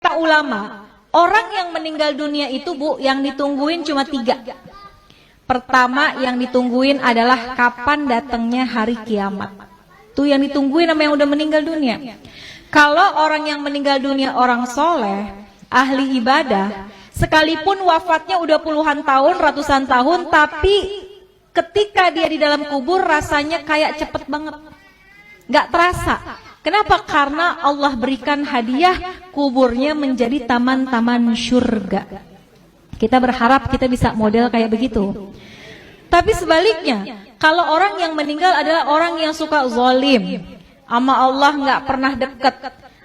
Kata ulama, orang yang meninggal dunia itu Bu, yang ditungguin cuma 3. Pertama yang ditungguin adalah kapan datangnya hari kiamat. Itu yang ditungguin sama yang udah meninggal dunia. Kalau orang yang meninggal dunia orang soleh, ahli ibadah, sekalipun wafatnya udah puluhan tahun, ratusan tahun, tapi ketika dia di dalam kubur rasanya kayak cepet banget, gak terasa. Kenapa? Karena Allah berikan hadiah kuburnya menjadi taman-taman surga. Kita berharap kita bisa model kayak begitu. Tapi sebaliknya, kalau orang yang meninggal adalah orang yang suka zalim, sama Allah nggak pernah dekat,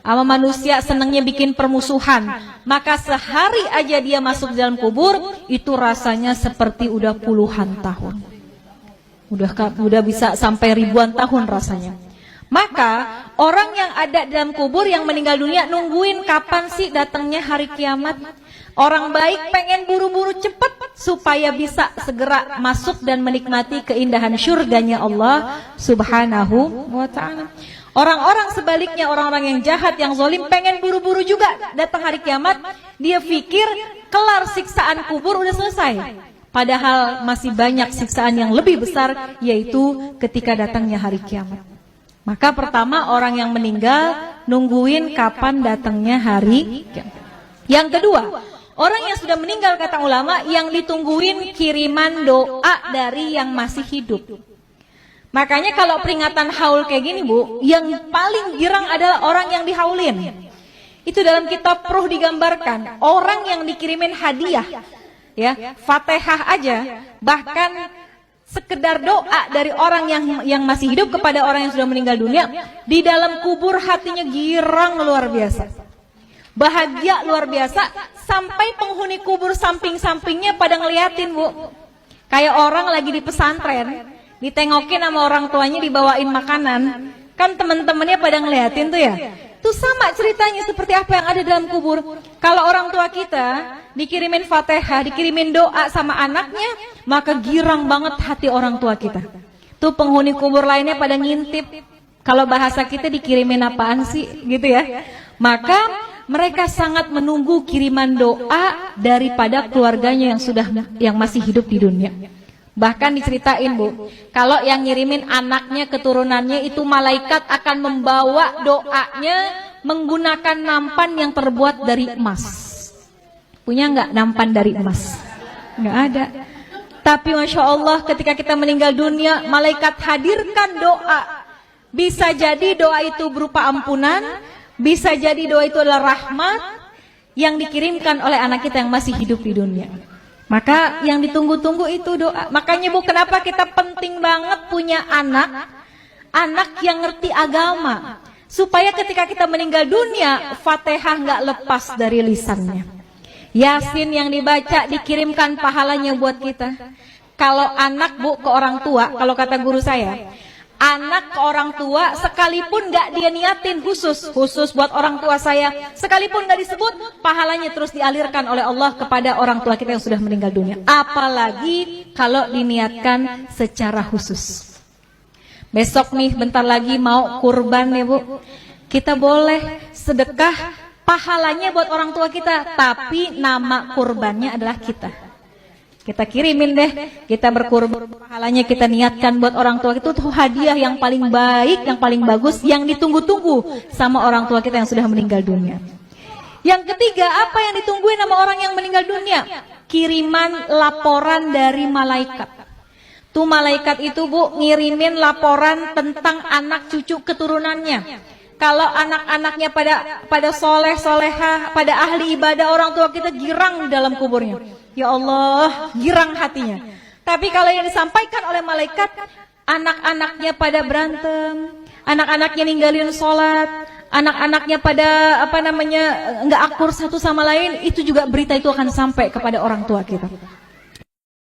sama manusia senangnya bikin permusuhan, maka sehari aja dia masuk dalam kubur itu rasanya seperti udah puluhan tahun, udah bisa sampai ribuan tahun rasanya. Maka orang yang ada dalam kubur yang meninggal dunia nungguin kapan sih datangnya hari kiamat. Orang baik pengen buru-buru cepat supaya bisa segera masuk dan menikmati keindahan surganya Allah Subhanahu wa ta'ala. Orang-orang sebaliknya, orang-orang yang jahat, yang zalim pengen buru-buru juga datang hari kiamat. Dia pikir kelar siksaan kubur udah selesai. Padahal masih banyak siksaan yang lebih besar, yaitu ketika datangnya hari kiamat. Maka pertama orang yang meninggal nungguin kapan datangnya hari kiamat. Yang kedua, orang yang sudah meninggal kata ulama yang ditungguin kiriman doa dari yang masih hidup. Makanya kalau peringatan haul kayak gini Bu, yang paling girang adalah orang yang dihaulin. Itu dalam kitab Ruh digambarkan, orang yang dikirimin hadiah, ya, Fatihah aja, bahkan sekedar doa dari orang yang masih hidup kepada orang yang sudah meninggal dunia, di dalam kubur hatinya girang luar biasa, bahagia luar biasa, sampai penghuni kubur samping-sampingnya pada ngeliatin Bu. Kayak orang lagi di pesantren, ditengokin sama orang tuanya dibawain makanan, kan teman-temannya pada ngeliatin tuh ya. Itu sama ceritanya seperti apa yang ada dalam kubur. Kalau orang tua kita dikirimin Fatihah, dikirimin doa sama anaknya, maka girang banget hati orang tua kita. Tuh penghuni kubur lainnya pada ngintip, kalau bahasa kita dikirimin apaan sih gitu ya. Maka mereka sangat menunggu kiriman doa daripada keluarganya yang masih hidup di dunia. Bahkan diceritain Bu, kalau yang ngirimin anaknya, keturunannya itu malaikat akan membawa doanya menggunakan nampan yang terbuat dari emas. Punya nggak nampan dari emas? Nggak ada. Tapi Masya Allah ketika kita meninggal dunia, malaikat hadirkan doa. Bisa jadi doa itu berupa ampunan, bisa jadi doa itu adalah rahmat yang dikirimkan oleh anak kita yang masih hidup di dunia. Maka yang ditunggu-tunggu itu doa. Makanya Bu, kenapa kita penting banget punya anak yang ngerti agama, supaya ketika kita meninggal dunia, Fatihah nggak lepas dari lisannya. Yasin yang dibaca dikirimkan pahalanya buat kita. Kalau anak Bu ke orang tua, kalau kata guru saya, anak ke orang tua sekalipun gak dia niatin khusus buat orang tua saya, sekalipun gak disebut, pahalanya terus dialirkan oleh Allah kepada orang tua kita yang sudah meninggal dunia. Apalagi kalau diniatkan secara khusus. Besok nih bentar lagi mau kurban ya Bu, kita boleh sedekah, pahalanya buat orang tua kita, tapi nama kurbannya adalah kita. Kita kirimin deh, kita berkurban, pahalanya kita niatkan buat orang tua itu tuh hadiah yang paling baik, yang paling bagus, yang ditunggu-tunggu sama orang tua kita yang sudah meninggal dunia. Yang ketiga, apa yang ditungguin sama orang yang meninggal dunia? Kiriman laporan dari malaikat. Tuh malaikat itu Bu ngirimin laporan tentang anak cucu keturunannya. Kalau anak-anaknya pada soleh, soleha, pada ahli ibadah, orang tua kita girang dalam kuburnya. Ya Allah, girang hatinya. Tapi kalau yang disampaikan oleh malaikat, anak-anaknya pada berantem, anak-anaknya ninggalin sholat, anak-anaknya pada nggak akur satu sama lain, itu juga berita itu akan sampai kepada orang tua kita.